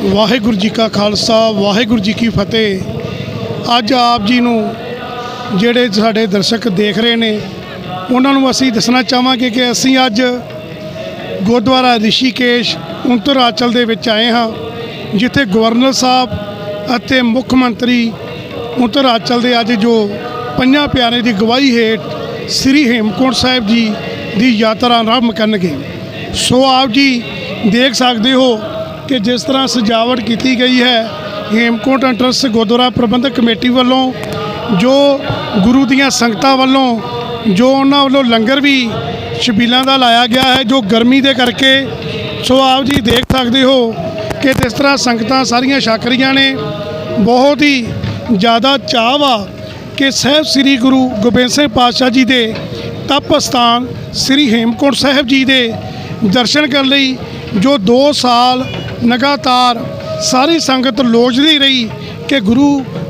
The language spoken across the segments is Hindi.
ਵਾਹਿਗੁਰੂ ਜੀ ਕਾ ਖਾਲਸਾ ਵਾਹਿਗੁਰੂ ਜੀ ਕੀ ਫਤਿਹ। ਅੱਜ ਆਪ ਜੀ ਨੂੰ ਜਿਹੜੇ ਸਾਡੇ ਦਰਸ਼ਕ ਦੇਖ ਰਹੇ ਨੇ ਉਹਨਾਂ ਨੂੰ ਅਸੀਂ ਦੱਸਣਾ ਚਾਹਾਂਗੇ ਕਿ ਅਸੀਂ ਅੱਜ ਗੁਰਦੁਆਰਾ ਰਿਸ਼ੀਕੇਸ਼ ਉਤਰਾਂਚਲ ਦੇ ਵਿੱਚ ਆਏ ਹਾਂ, ਜਿੱਥੇ ਗਵਰਨਰ ਸਾਹਿਬ ਅਤੇ ਮੁੱਖ ਮੰਤਰੀ ਉਤਰਾਂਚਲ ਦੇ ਅੱਜ ਜੋ ਪੰਜਾਂ ਪਿਆਰਿਆਂ ਦੀ ਅਗਵਾਈ ਹੇਠ ਸ੍ਰੀ ਹੇਮਕੁੰਟ ਸਾਹਿਬ ਜੀ ਦੀ ਯਾਤਰਾ ਆਰੰਭ ਕਰਨਗੇ। ਸੋ ਆਪ ਜੀ ਦੇਖ ਸਕਦੇ ਹੋ ਕਿ ਜਿਸ ਤਰ੍ਹਾਂ ਸਜਾਵਟ ਕੀਤੀ ਗਈ ਹੈ ਹੇਮਕੁੰਟ ਟਰੱਸਟ ਗੁਰਦੁਆਰਾ ਪ੍ਰਬੰਧਕ ਕਮੇਟੀ ਵੱਲੋਂ, ਜੋ ਗੁਰੂ ਦੀਆਂ ਸੰਗਤਾਂ ਵੱਲੋਂ ਜੋ ਉਹਨਾਂ ਵੱਲੋਂ ਲੰਗਰ ਵੀ ਛਬੀਲਾਂ ਦਾ ਲਾਇਆ ਗਿਆ ਹੈ ਜੋ ਗਰਮੀ ਦੇ ਕਰਕੇ। ਸੋ ਆਪ ਜੀ ਦੇਖ ਸਕਦੇ ਹੋ ਕਿ ਜਿਸ ਤਰ੍ਹਾਂ ਸੰਗਤਾਂ ਸਾਰੀਆਂ ਛਕ ਰਹੀਆਂ ਨੇ। ਬਹੁਤ ਹੀ ਜ਼ਿਆਦਾ ਚਾਅ ਵਾ ਕਿ ਸਾਹਿਬ ਸ੍ਰੀ ਗੁਰੂ ਗੋਬਿੰਦ ਸਿੰਘ ਪਾਤਸ਼ਾਹ ਜੀ ਦੇ ਤਪ ਅਸਥਾਨ ਸ੍ਰੀ ਹੇਮਕੁੰਟ ਸਾਹਿਬ ਜੀ ਦੇ ਦਰਸ਼ਨ ਕਰਨ ਲਈ ਜੋ 2 ਸਾਲ ਲਗਾਤਾਰ ਸਾਰੀ ਸੰਗਤ ਲੋਚਦੀ ਰਹੀ ਕਿ ਗੁਰੂ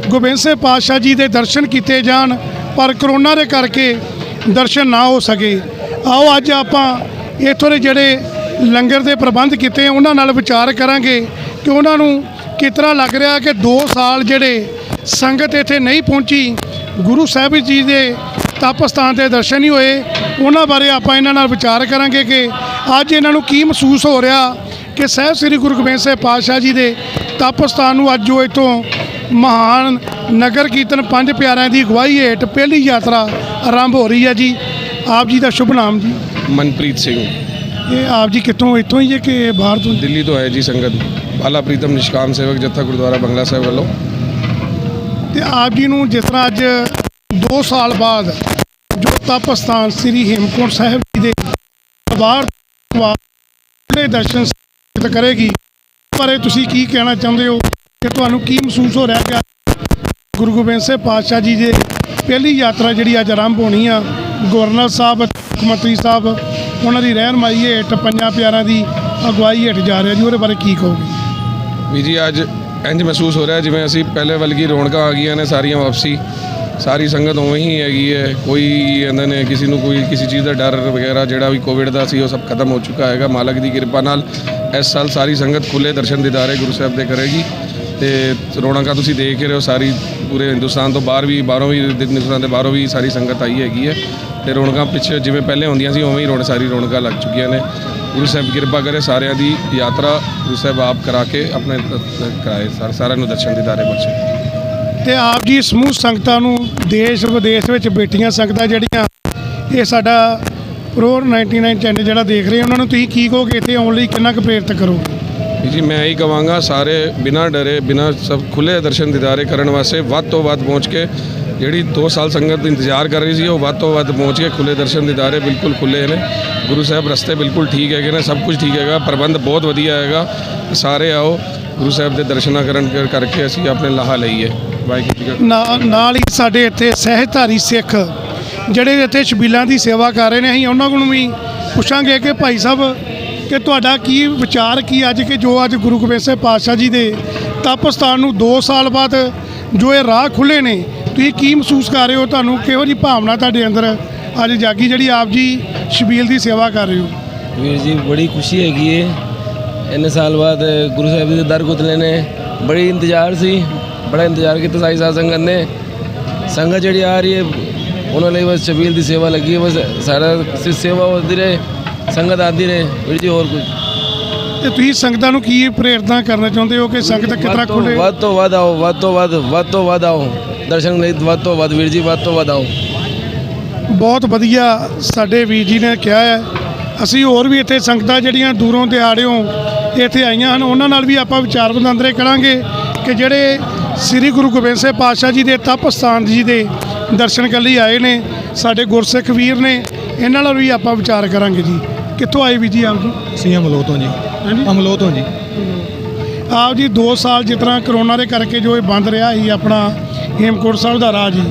ਗੋਬਿੰਦ ਸਿੰਘ ਪਾਤਸ਼ਾਹ ਜੀ ਦੇ ਦਰਸ਼ਨ ਕੀਤੇ ਜਾਣ, ਪਰ ਕਰੋਨਾ ਦੇ ਕਰਕੇ ਦਰਸ਼ਨ ਨਾ ਹੋ ਸਕੇ। ਆਓ ਅੱਜ ਆਪਾਂ ਇੱਥੋਂ ਦੇ ਜਿਹੜੇ ਲੰਗਰ ਦੇ ਪ੍ਰਬੰਧ ਕੀਤੇ ਉਹਨਾਂ ਨਾਲ ਵਿਚਾਰ ਕਰਾਂਗੇ ਕਿ ਉਹਨਾਂ ਨੂੰ ਕਿਸ ਤਰ੍ਹਾਂ ਲੱਗ ਰਿਹਾ ਕਿ 2 ਸਾਲ ਜਿਹੜੇ ਸੰਗਤ ਇੱਥੇ ਨਹੀਂ ਪਹੁੰਚੀ, ਗੁਰੂ ਸਾਹਿਬ ਜੀ ਦੇ ਤਪ ਅਸਥਾਨ ਦੇ ਦਰਸ਼ਨ ਨਹੀਂ ਹੋਏ। ਉਹਨਾਂ ਬਾਰੇ ਆਪਾਂ ਇਹਨਾਂ ਨਾਲ ਵਿਚਾਰ ਕਰਾਂਗੇ ਕਿ ਅੱਜ ਇਹਨਾਂ ਨੂੰ ਕੀ ਮਹਿਸੂਸ ਹੋ ਰਿਹਾ ਕਿ ਸਾਹਿਬ ਸ੍ਰੀ ਗੁਰੂ ਗੋਬਿੰਦ ਸਿੰਘ ਪਾਤਸ਼ਾਹ ਜੀ ਦੇ ਤਪ ਅਸਥਾਨ ਨੂੰ ਅੱਜ ਜੋ ਇੱਥੋਂ ਮਹਾਨ ਨਗਰ ਕੀਰਤਨ ਪੰਜ ਪਿਆਰਿਆਂ ਦੀ ਅਗਵਾਈ ਹੇਠ ਪਹਿਲੀ ਯਾਤਰਾ ਆਰੰਭ ਹੋ ਰਹੀ ਹੈ ਜੀ। ਆਪ ਜੀ ਦਾ ਸ਼ੁਭ ਨਾਮ ਜੀ? ਮਨਪ੍ਰੀਤ ਸਿੰਘ। ਇਹ ਆਪ ਜੀ ਕਿੱਥੋਂ ਇੱਥੋਂ ਹੀ ਹੈ ਕਿ ਬਾਹਰ ਤੋਂ? ਦਿੱਲੀ ਤੋਂ ਹੈ ਜੀ ਸੰਗਤ। ਬਾਲਾ ਪ੍ਰੀਤਮ ਨਿਸ਼ਕਾਮ ਸੇਵਕ ਜੱਥਾ ਗੁਰਦੁਆਰਾ ਬੰਗਲਾ ਸਾਹਿਬ ਵੱਲੋਂ। ਤੇ ਆਪ ਜੀ ਨੂੰ ਜਿਸ ਤਰ੍ਹਾਂ ਅੱਜ 2 ਸਾਲ ਬਾਅਦ ਜੋ ਤਪ ਅਸਥਾਨ ਸ੍ਰੀ ਹੇਮਕੁੰਟ ਸਾਹਿਬ ਜੀ ਦੇ ਬਾਹਰ ਦੇ ਦਰਸ਼ਨ ਕਰੇਗੀ, ਪਰ ਤੁਸੀਂ ਕੀ ਕਹਿਣਾ ਚਾਹੁੰਦੇ ਹੋ ਕਿ ਤੁਹਾਨੂੰ ਕੀ ਮਹਿਸੂਸ ਹੋ ਰਿਹਾ ਕਿ ਗੁਰੂ ਗੋਬਿੰਦ ਸਿੰਘ ਪਾਤਸ਼ਾਹ ਜੀ ਦੇ ਪਹਿਲੀ ਯਾਤਰਾ ਜਿਹੜੀ ਅੱਜ ਆਰੰਭ ਹੋਣੀ ਆ, ਗਵਰਨਰ ਸਾਹਿਬ ਮੁੱਖ ਮੰਤਰੀ ਸਾਹਿਬ ਉਹਨਾਂ ਦੀ ਰਹਿਨਮਾਈ ਹੇਠ ਪੰਜਾਂ ਪਿਆਰਿਆਂ ਦੀ ਅਗਵਾਈ ਹੇਠ ਜਾ ਰਿਹਾ ਜੀ, ਉਹਦੇ ਬਾਰੇ ਕੀ ਕਹੋਗੇ? ਵੀ ਜੀ ਅੱਜ ਇੰਝ ਮਹਿਸੂਸ ਹੋ ਰਿਹਾ ਜਿਵੇਂ ਅਸੀਂ ਪਹਿਲੇ ਵਰਗੀ ਰੌਣਕਾਂ ਆ ਗਈਆਂ ਨੇ ਸਾਰੀਆਂ ਵਾਪਸੀ। ਸਾਰੀ ਸੰਗਤ ਉਵੇਂ ਹੀ ਹੈਗੀ ਹੈ, ਕੋਈ ਇਹਨਾਂ ਨੇ ਕਿਸੇ ਨੂੰ ਕੋਈ ਕਿਸੇ ਚੀਜ਼ ਦਾ ਡਰ ਵਗੈਰਾ ਜਿਹੜਾ ਵੀ ਕੋਵਿਡ ਦਾ ਸੀ ਉਹ ਸਭ ਖਤਮ ਹੋ ਚੁੱਕਾ ਹੈਗਾ। ਮਾਲਕ ਦੀ ਕਿਰਪਾ ਨਾਲ ਇਸ ਸਾਲ ਸਾਰੀ ਸੰਗਤ ਖੁੱਲ੍ਹੇ ਦਰਸ਼ਨ ਦੀਦਾਰੇ ਗੁਰੂ ਸਾਹਿਬ ਦੇ ਕਰੇਗੀ। ਤੇ ਰੌਣਕਾਂ ਤੁਸੀਂ ਦੇਖ ਰਹੇ ਹੋ, ਸਾਰੀ ਪੂਰੇ ਹਿੰਦੁਸਤਾਨ ਤੋਂ ਬਾਹਰੋਂ ਵੀ ਹਿੰਦੁਸਤਾਨ ਦੇ ਬਾਹਰੋਂ ਵੀ ਸਾਰੀ ਸੰਗਤ ਆਈ ਹੈਗੀ ਹੈ। ਤੇ ਰੌਣਕਾਂ ਪਿੱਛੇ ਜਿਵੇਂ ਪਹਿਲੇ ਹੁੰਦੀਆਂ ਸੀ ਉਵੇਂ ਹੀ ਸਾਰੀ ਰੌਣਕਾਂ ਲੱਗ ਚੁੱਕੀਆਂ ਨੇ। ਗੁਰੂ ਸਾਹਿਬ ਕਿਰਪਾ ਕਰੇ ਸਾਰਿਆਂ ਦੀ ਯਾਤਰਾ ਗੁਰੂ ਸਾਹਿਬ ਆਪ ਕਰਾ ਕੇ ਆਪਣੇ ਕਰਾਏ, ਸਾਰਿਆਂ ਨੂੰ ਦਰਸ਼ਨ ਦੀਦਾਰੇ ਬਖਸ਼ੇ। ਤੇ ਆਪ ਜੀ ਸਮੂਹ ਸੰਗਤਾਂ ਨੂੰ ਦੇਸ਼ ਵਿਦੇਸ਼ ਵਿੱਚ ਬੈਠੀਆਂ ਸੰਗਤਾਂ ਜਿਹੜੀਆਂ ਇਹ ਸਾਡਾ ਪ੍ਰੋ 99 ਚੈਨਲ ਜਿਹੜਾ ਦੇਖ ਰਹੇ ਉਹਨਾਂ ਨੂੰ ਤੁਸੀਂ ਕੀ ਕਹੋਗੇ, ਇੱਥੇ ਆਉਣ ਲਈ ਕਿੰਨਾ ਕੁ ਪ੍ਰੇਰਿਤ ਕਰੋਗੇ? ਜੀ ਮੈਂ ਇਹੀ ਕਹਾਂਗਾ ਸਾਰੇ ਬਿਨਾਂ ਡਰੇ ਬਿਨਾਂ ਸਭ ਖੁੱਲ੍ਹੇ ਦਰਸ਼ਨ ਦੀਦਾਰੇ ਕਰਨ ਵਾਸਤੇ ਵੱਧ ਤੋਂ ਵੱਧ ਪਹੁੰਚ ਕੇ, ਜਿਹੜੀ 2 ਸਾਲ ਸੰਗਤ ਇੰਤਜ਼ਾਰ ਕਰ ਰਹੀ ਸੀ ਉਹ ਵੱਧ ਤੋਂ ਵੱਧ ਪਹੁੰਚ ਕੇ ਖੁੱਲ੍ਹੇ ਦਰਸ਼ਨ ਦੀਦਾਰੇ ਬਿਲਕੁਲ ਖੁੱਲ੍ਹੇ ਨੇ। ਗੁਰੂ ਸਾਹਿਬ ਰਸਤੇ ਬਿਲਕੁਲ ਠੀਕ ਹੈਗੇ ਨੇ, ਸਭ ਕੁਝ ਠੀਕ ਹੈਗਾ, ਪ੍ਰਬੰਧ ਬਹੁਤ ਵਧੀਆ ਹੈਗਾ। ਸਾਰੇ ਆਓ ਗੁਰੂ ਸਾਹਿਬ ਦੇ ਦਰਸ਼ਨਾਂ ਕਰਕੇ ਅਸੀਂ ਆਪਣੇ ਲਾਹਾ ਲਈਏ। ਵਾਹਿਗੁਰੂ ਜੀ ਨਾਲ ਹੀ ਸਾਡੇ ਇੱਥੇ ਸਹਿਜਧਾਰੀ ਸਿੱਖ ਜਿਹੜੇ ਇੱਥੇ ਛਬੀਲਾਂ ਦੀ ਸੇਵਾ ਕਰ ਰਹੇ ਨੇ, ਅਸੀਂ ਉਹਨਾਂ ਕੋਲੋਂ ਵੀ ਪੁੱਛਾਂਗੇ ਕਿ ਭਾਈ ਸਾਹਿਬ ਕਿ ਤੁਹਾਡਾ ਕੀ ਵਿਚਾਰ ਕੀ ਅੱਜ ਕਿ ਜੋ ਅੱਜ ਗੁਰੂ ਗੋਬਿੰਦ ਸਿੰਘ ਪਾਤਸ਼ਾਹ ਜੀ ਦੇ ਤਪ ਅਸਥਾਨ ਨੂੰ 2 ਸਾਲ ਬਾਅਦ ਜੋ ਇਹ ਰਾਹ ਖੁੱਲ੍ਹੇ ਨੇ, ਤੁਸੀਂ ਕੀ ਮਹਿਸੂਸ ਕਰ ਰਹੇ ਹੋ? ਤੁਹਾਨੂੰ ਕਿਹੋ ਜਿਹੀ ਭਾਵਨਾ ਤੁਹਾਡੇ ਅੰਦਰ ਅੱਜ ਜਾਗੀ ਜਿਹੜੀ ਆਪ ਜੀ ਛਬੀਲ ਦੀ ਸੇਵਾ ਕਰ ਰਹੇ ਹੋ? ਵੀਰ ਜੀ ਬੜੀ ਖੁਸ਼ੀ ਹੈਗੀ ਹੈ, ਇੰਨੇ ਸਾਲ ਬਾਅਦ ਗੁਰੂ ਸਾਹਿਬ ਜੀ ਦੇ ਦਰ ਖੁੱਲ੍ਹੇ ਨੇ। ਬੜੀ ਇੰਤਜ਼ਾਰ ਸੀ, ਬੜਾ ਇੰਤਜ਼ਾਰ ਕੀਤਾ ਸਾਰੀ ਸਾਧ ਸੰਗਤ ਨੇ। ਸੰਗਤ ਜਿਹੜੀ ਆ ਰਹੀ ਹੈ ਉਹਨਾਂ ਲਈ ਬਸ ਛਬੀਲ ਦੀ ਸੇਵਾ ਲੱਗੀ ਹੈ, ਬਸ ਸਾਰਾ ਸੇਵਾ ਹੁੰਦੀ ਰਹੇ, ਸੰਗਤ ਆਉਂਦੀ ਰਹੇ ਵੀਰ ਜੀ, ਹੋਰ ਕੁਝ। ਤੇ ਤੁਸੀਂ ਸੰਗਤਾਂ ਨੂੰ ਕੀ ਪ੍ਰੇਰਨਾ ਕਰਨਾ ਚਾਹੁੰਦੇ ਹੋ ਕਿ ਸੰਗਤ ਕਿਸ ਤਰ੍ਹਾਂ ਖੁੱਲ੍ਹੇ? ਵੱਧ ਤੋਂ ਵੱਧ ਆਓ, ਵੱਧ ਤੋਂ ਵੱਧ ਆਓ ਦਰਸ਼ਨ ਲਈ, ਵੱਧ ਤੋਂ ਵੱਧ ਵੀਰ ਜੀ, ਵੱਧ ਤੋਂ ਵੱਧ ਆਓ। ਬਹੁਤ ਵਧੀਆ ਸਾਡੇ ਵੀਰ ਜੀ ਨੇ ਕਿਹਾ ਹੈ। ਅਸੀਂ ਹੋਰ ਵੀ ਇੱਥੇ ਸੰਗਤਾਂ ਜਿਹੜੀਆਂ ਦੂਰੋਂ ਦਿਹਾੜਿਓਂ ਇੱਥੇ ਆਈਆਂ ਹਨ ਉਹਨਾਂ ਨਾਲ ਵੀ ਆਪਾਂ ਵਿਚਾਰ ਵਟਾਂਦਰੇ ਕਰਾਂਗੇ ਕਿ ਜਿਹੜੇ ਸ੍ਰੀ ਗੁਰੂ ਗੋਬਿੰਦ ਸਿੰਘ ਪਾਤਸ਼ਾਹ ਜੀ ਦੇ ਤਪ ਅਸਥਾਨ ਜੀ ਦੇ ਦਰਸ਼ਨ ਕਰਨ ਲਈ ਆਏ ਨੇ, ਸਾਡੇ ਗੁਰਸਿੱਖ ਵੀਰ ਨੇ, ਇਹਨਾਂ ਨਾਲ ਵੀ ਆਪਾਂ ਵਿਚਾਰ ਕਰਾਂਗੇ ਜੀ। ਕਿੱਥੋਂ ਆਏ ਵੀਰ ਜੀ ਆਪ ਜੀ? ਅਸੀਂ ਅਮਲੋਹ ਤੋਂ ਜੀ। ਅਮਲੋਹ ਤੋਂ ਜੀ। ਆਪ ਜੀ 2 ਸਾਲ ਜਿਸ ਤਰ੍ਹਾਂ ਕਰੋਨਾ ਦੇ ਕਰਕੇ ਜੋ ਇਹ ਬੰਦ ਰਿਹਾ ਸੀ ਆਪਣਾ ਹੇਮਕੁੰਟ ਸਾਹਿਬ ਦਾ ਰਾਹ ਜੀ,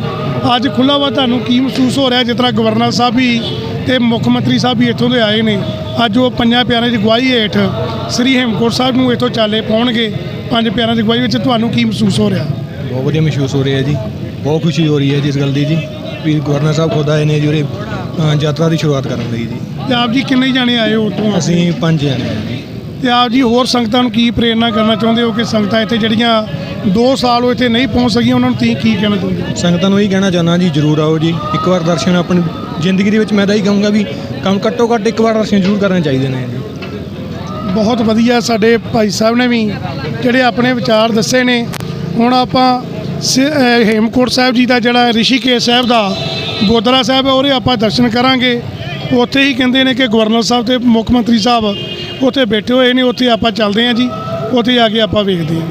ਅੱਜ ਖੁੱਲ੍ਹਾ ਵਾ, ਤੁਹਾਨੂੰ ਕੀ ਮਹਿਸੂਸ ਹੋ ਰਿਹਾ? ਜਿਸ ਤਰ੍ਹਾਂ ਗਵਰਨਰ ਸਾਹਿਬ ਵੀ ਤੇ ਮੁੱਖ ਮੰਤਰੀ ਸਾਹਿਬ ਵੀ ਇੱਥੋਂ ਦੇ ਆਏ ਨੇ, ਅੱਜ ਉਹ ਪੰਜਾਂ ਪਿਆਰਿਆਂ ਦੀ ਅਗਵਾਈ ਹੇਠ ਸ੍ਰੀ ਹੇਮਕੁੰਟ ਸਾਹਿਬ ਨੂੰ ਇੱਥੋਂ ਚਾਲੇ ਪਾਉਣਗੇ ਪੰਜ ਪਿਆਰਿਆਂ ਦੀ ਅਗਵਾਈ ਵਿੱਚ, ਤੁਹਾਨੂੰ ਕੀ ਮਹਿਸੂਸ ਹੋ ਰਿਹਾ? ਬਹੁਤ ਵਧੀਆ ਮਹਿਸੂਸ ਹੋ ਰਿਹਾ ਜੀ, ਬਹੁਤ ਖੁਸ਼ੀ ਹੋ ਰਹੀ ਹੈ ਜੀ ਇਸ ਗੱਲ ਦੀ ਜੀ ਵੀ ਗਵਰਨਰ ਸਾਹਿਬ ਖੁਦ ਆਏ ਨੇ ਜੀ ਉਰੇ ਯਾਤਰਾ ਦੀ ਸ਼ੁਰੂਆਤ ਕਰਨ ਲਈ ਜੀ। ਤੇ ਆਪ ਜੀ ਕਿੰਨੇ ਜਾਣੇ ਆਏ ਹੋ ਉੱਥੋਂ? ਅਸੀਂ 5 ਜਾਣੇ ਹਾਂ ਜੀ। ਤੇ ਆਪ ਜੀ ਹੋਰ ਸੰਗਤਾਂ ਨੂੰ ਕੀ ਪ੍ਰੇਰਨਾ ਕਰਨਾ ਚਾਹੁੰਦੇ ਹੋ ਕਿ ਸੰਗਤਾਂ ਇੱਥੇ ਜਿਹੜੀਆਂ 2 ਸਾਲ ਉਹ ਇੱਥੇ ਨਹੀਂ ਪਹੁੰਚ ਸਕੀਆਂ ਉਹਨਾਂ ਨੂੰ ਤੁਸੀਂ ਕੀ ਕਹਿਣਾ ਚਾਹੁੰਦੇ ਹੋ? ਸੰਗਤਾਂ ਨੂੰ ਇਹੀ ਕਹਿਣਾ ਚਾਹੁੰਦਾ ਜੀ, ਜ਼ਰੂਰ ਆਓ ਜੀ। ਇੱਕ ਵਾਰ ਦਰਸ਼ਨ ਆਪਣੀ ਜ਼ਿੰਦਗੀ ਦੇ ਵਿੱਚ ਮੈਂ ਤਾਂ ਇਹੀ ਕਹੂੰਗਾ ਵੀ ਘੱਟੋ ਘੱਟ ਇੱਕ ਵਾਰ ਦਰਸ਼ਨ ਜ਼ਰੂਰ ਕਰਨੇ ਚਾਹੀਦੇ ਨੇ ਜੀ। ਬਹੁਤ ਵਧੀਆ ਸਾਡੇ ਭਾਈ ਸਾਹਿਬ ਨੇ ਵੀ ਜਿਹੜੇ ਆਪਣੇ ਵਿਚਾਰ ਦੱਸੇ ਨੇ। ਹੁਣ ਆਪਾਂ ਹੇਮਕੋਟ ਸਾਹਿਬ ਜੀ ਦਾ ਜਿਹੜਾ ਰਿਸ਼ੀਕੇਸ਼ ਸਾਹਿਬ ਦਾ ਗੁਰਦੁਆਰਾ ਸਾਹਿਬ ਹੈ ਉਹਦੇ ਆਪਾਂ ਦਰਸ਼ਨ ਕਰਾਂਗੇ। ਉੱਥੇ ਹੀ ਕਹਿੰਦੇ ਨੇ ਕਿ ਗਵਰਨਰ ਸਾਹਿਬ ਤੇ ਮੁੱਖ ਮੰਤਰੀ ਸਾਹਿਬ ਉੱਥੇ ਬੈਠੇ ਹੋਏ ਨੇ, ਉੱਥੇ ਆਪਾਂ ਚੱਲਦੇ ਹਾਂ ਜੀ, ਉੱਥੇ ਆ ਕੇ ਆਪਾਂ ਵੇਖਦੇ ਹਾਂ।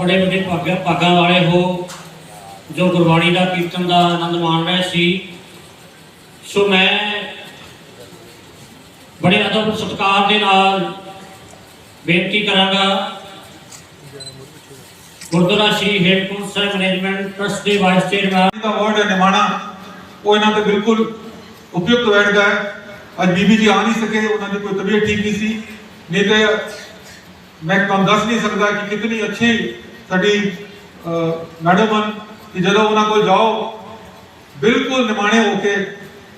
बड़े बड़े भागां वाले हो जो गुरबाणी का कीर्तन का आनंद मान रहे सी। सो मैं बड़े अदब सत्कार के नाल बेनती करांगा गुरुद्वारा श्री हेमकुंड साहिब मैनेजमेंट ट्रस्ट के वाइस चेयरमैन का वर्ड है निमाणा वो इन्होंने बिल्कुल उपयुक्त बैठता है। अज बीबी जी आ नहीं सके, उन्होंने कोई तबीयत ठीक नहीं सी, नहीं तो मैं तुम दस नहीं सकता कि कितनी अच्छी साड़ी मैडम हन कि जो उन्होंने को जाओ बिल्कुल निमाणे होके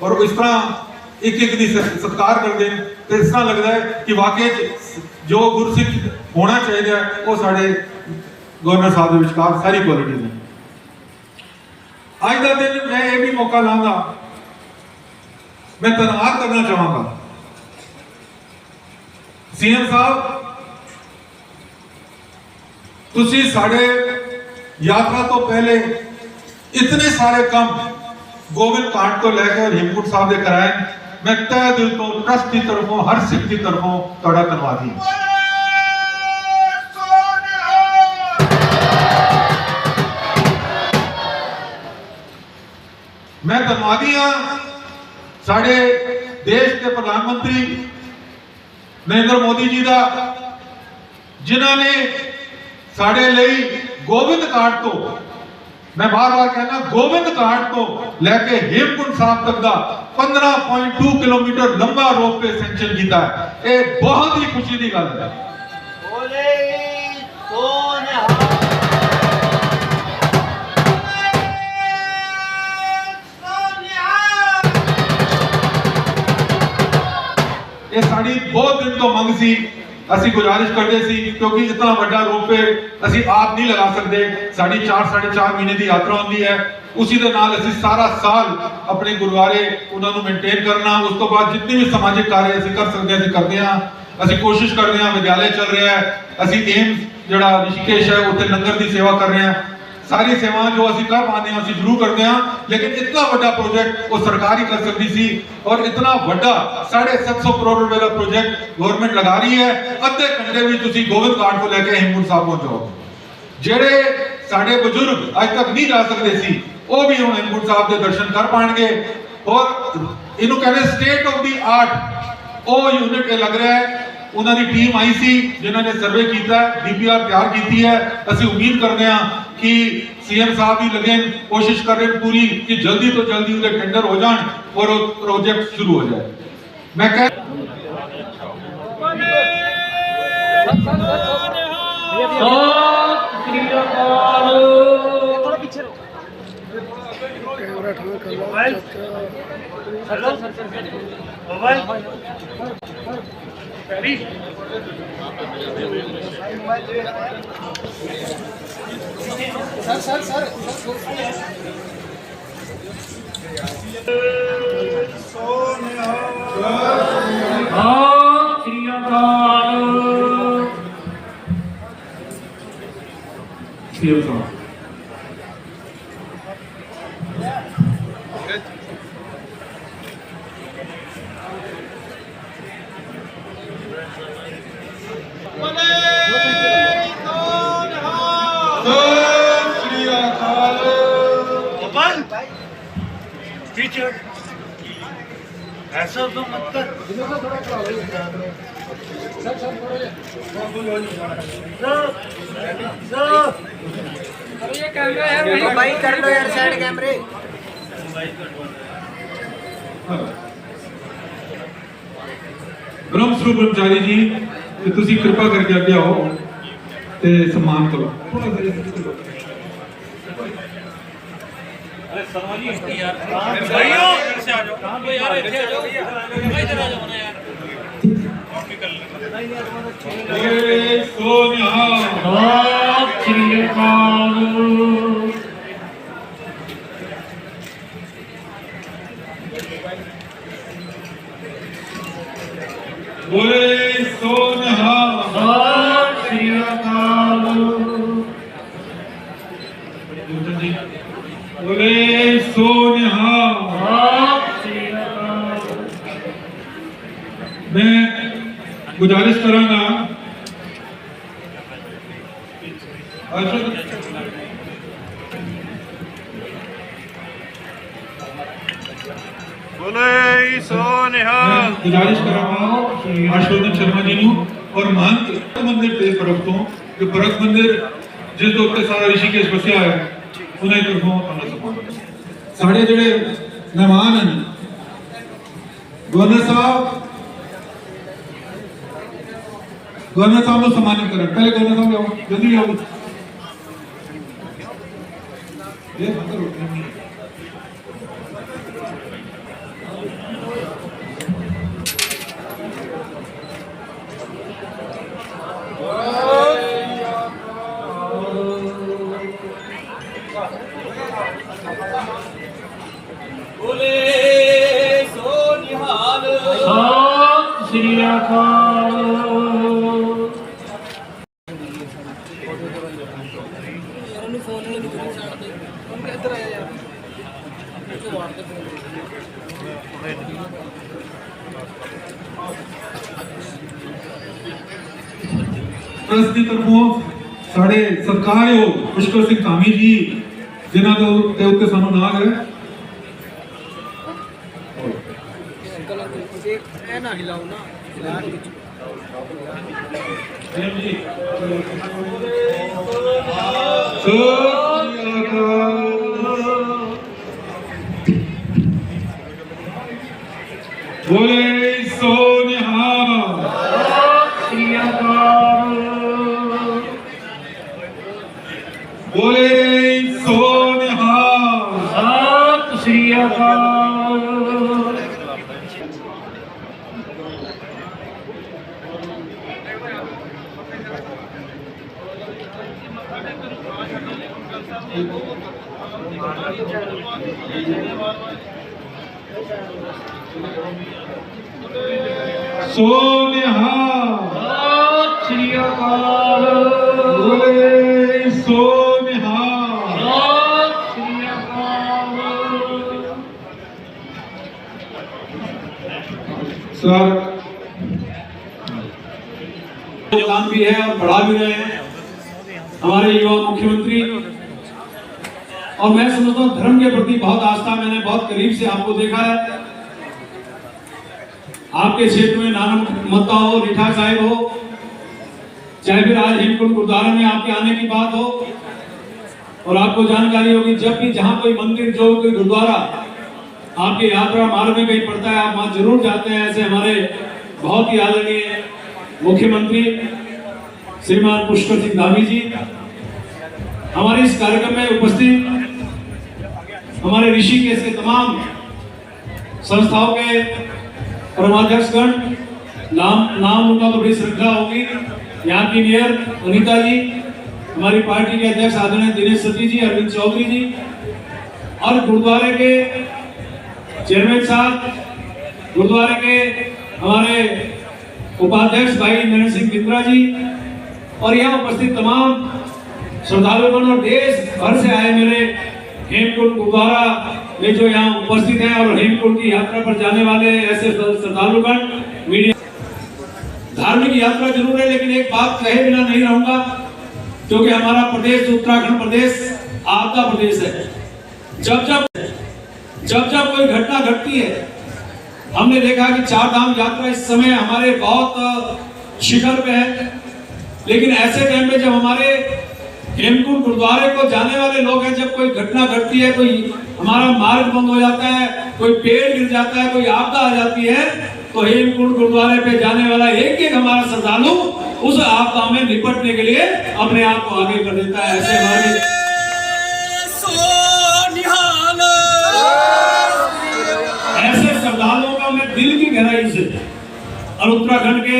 और इस तरह एक एक दी सत्कार कर दें तो इस तरह लगता है कि वाकई जो गुरसिख होना चाहिए वो साढ़े गवर्नर साहब के विचकार सारी क्वालिटीज हैं। आज का दिन मैं ये भी मौका लाऊंगा, मैं धन्यवाद करना चाहूंगा सीएम साहब, तुसी साढ़े यात्रा तो पहले इतने सारे काम गोविंद घाट को लेकर हेमकुंड साहब ने कराए। मैं तय दिल तो ट्रस्ट की तरफों हर सिख की तरफों थोड़ा धन्यवादी हूं। मैं धन्यवादी हाँ साढ़े देश के प्रधानमंत्री नरेंद्र मोदी जी का, जिन्होंने साढ़े लिए गोविंद घाट तो मैं बार बार कहना गोविंद घाट तो लेके हेमकुंड साहब तक का 15.2 किलोमीटर लंबा रोपवे सेंक्शन किया है। ये बहुत ही खुशी की गल है। ये साड़ी बहुत दिन तो मंग सी, असी गुजारिश करते सी क्योंकि इतना बड़ा रोपवे असी आप नहीं लगा सकते। साड़ी 4-4.5 महीने की यात्रा होती है, उसी दे नाल असी सारा साल अपने गुरुद्वारे उन्होंने मेनटेन करना, उस तो बाद जितने भी समाजिक कार्य असी कर सकते हैं असी करते हैं। असी कोशिश कर रहे हैं, विद्यालय चल रहा है, असी एम्स जड़ा ऋषिकेश है उत्थे लंगर की सेवा कर रहे हैं। सारी सेवाएं जो असी कर पाते हैं असी जरूर करते हैं, लेकिन इतना बड़ा प्रोजेक्ट वो सरकार ही कर सकती सी और इतना बड़ा 750 करोड़ रुपए का प्रोजेक्ट गवर्नमेंट लगा रही है। अद्धे घंटे में तुसी गोविंद घाट को लेके हेमकुंड साहब पहुंचो। जेड़े साढ़े बुजुर्ग आज तक नहीं जा सकते सी वो भी हम हेमकुंड साहब के दर्शन कर पाएंगे। और इन्हों कहते स्टेट ऑफ द आर्ट वो यूनिट लग रहा है। उन्होंने टीम आई सी जिन्होंने सर्वे किया, डीपीआर तैयार की है। असि उम्मीद करते हैं कि सीएम साहब भी लगे कोशिश कर रहे हैं पूरी कि जल्दी तो जल्दी उनके टेंडर हो जाए और प्रोजेक्ट शुरू हो जाए। मैं कह ऐसा तो मत कर। भाई कर लो यार साइड कैमरे। ब्रह्म स्वरूप ब्रह्मचारी जी ते तुसी कृपा करके अगे आओ ते सम्मान करो। थोड़ा सा बोले सोनिहा बोले सोनिहा। मैं गुजारिश करांगा अर्शद मैं गुजारिश कर रहा हूँ आशुतोष शर्मा जी ਨੂੰ और महंत मंदिर ਦੇ ਪ੍ਰਗਟੋਂ ਕਿ ਪ੍ਰਗਟ ਮੰਦਿਰ ਜਿਸ ਦੇ ਉੱਤੇ ਸਾਰਾ ਰਿਸ਼ੀਕੇਸ਼ ਵਸਿਆ ਹੈ ਉਹਨਾਂ ਦੀ ਤਰਫੋਂ ਤੁਹਾਨੂੰ ਸਨਮਾਨ ਸਾਡੇ ਜਿਹੜੇ ਮਹਿਮਾਨ ਹਨ ਗਵਰਨਰ ਸਾਹਿਬ ਨੂੰ ਸਨਮਾਨਿਤ ਕਰਨ ਪਹਿਲੇ ਗਵਰਨਰ ਸਾਹਿਬ ਆਓ ਜਲਦੀ ਆਓ ਇਹ ਬੰਦਰ ਹੋ ਗਈ ਸਤਿ ਸ੍ਰੀ ਅਕਾਲ। ट्रस्ट की तरफों साढ़े सत्कारयोग पुष्कर सिंह धामी जी जिन्हों के उत्ते सानू नाग है बोले सो निहाल बोले सो निहाल सतਿ ਸ੍ਰੀ ਅਕਾਲ। सो निहाल सਤਿ ਸ੍ਰੀ ਅਕਾਲ। बोले सो निहाल सतਿ ਸ੍ਰੀ ਅਕਾਲ। सर काम भी है और बढ़ा भी रहे हैं हमारे युवा मुख्यमंत्री और मैं समझता हूँ धर्म के प्रति बहुत आस्था मैंने बहुत करीब से आपको देखा है आपके क्षेत्र में नानक मत्ता हो रिठा साहिब हो चाहे फिर आज हेमकुंड गुरुद्वारा में आपके आने की बात हो और आपको जानकारी होगी जब भी जहाँ कोई मंदिर जो कोई गुरुद्वारा आपके यात्रा मार्ग में कहीं पड़ता है आप वहाँ जरूर जाते हैं ऐसे हमारे बहुत ही आदरणीय मुख्यमंत्री श्रीमान पुष्कर सिंह धामी जी हमारे इस कार्यक्रम में उपस्थित हमारे ऋषिकेश के तमाम संस्थाओं के परमाध्यक्षगण नाम उनका तो बड़ी श्रद्धा होगी यहाँ की मेयर अनीता जी हमारी पार्टी के अध्यक्ष आदरणीय दिनेश सती जी अरविंद चौधरी जी और गुरुद्वारे के चेयरमैन साहब गुरुद्वारे के हमारे उपाध्यक्ष भाई नरेंद्र सिंह बिंद्रा जी और यहाँ उपस्थित तमाम श्रद्धालुगण और देश भर से आए मेरे हेमकुंड गुरुद्वारा में जो यहाँ उपस्थित हैं और हेमकुंड की यात्रा पर जाने वाले ऐसे श्रद्धालुगण मीडिया धार्मिक यात्रा जरूर है लेकिन एक बात कहे बिना नहीं रहूंगा क्योंकि हमारा प्रदेश उत्तराखंड प्रदेश आपदा प्रदेश है जब कोई घटना घटती है हमने देखा कि चार धाम यात्रा इस समय हमारे बहुत शिखर पे है लेकिन ऐसे टाइम में जब हमारे हेमकुंड गुरुद्वारे को जाने वाले लोग हैं जब कोई घटना घटती है कोई हमारा मार्ग बंद हो जाता है कोई पेड़ गिर जाता है कोई आपदा आ जाती है तो हेमकुंड गुरुद्वारे पे जाने वाला एक हमारा श्रद्धालु उस आपदा में निपटने के लिए अपने आप को आगे कर देता है ऐसे हमारे ऐसे श्रद्धालुओं का मैं दिल की गहराई से और उत्तराखंड के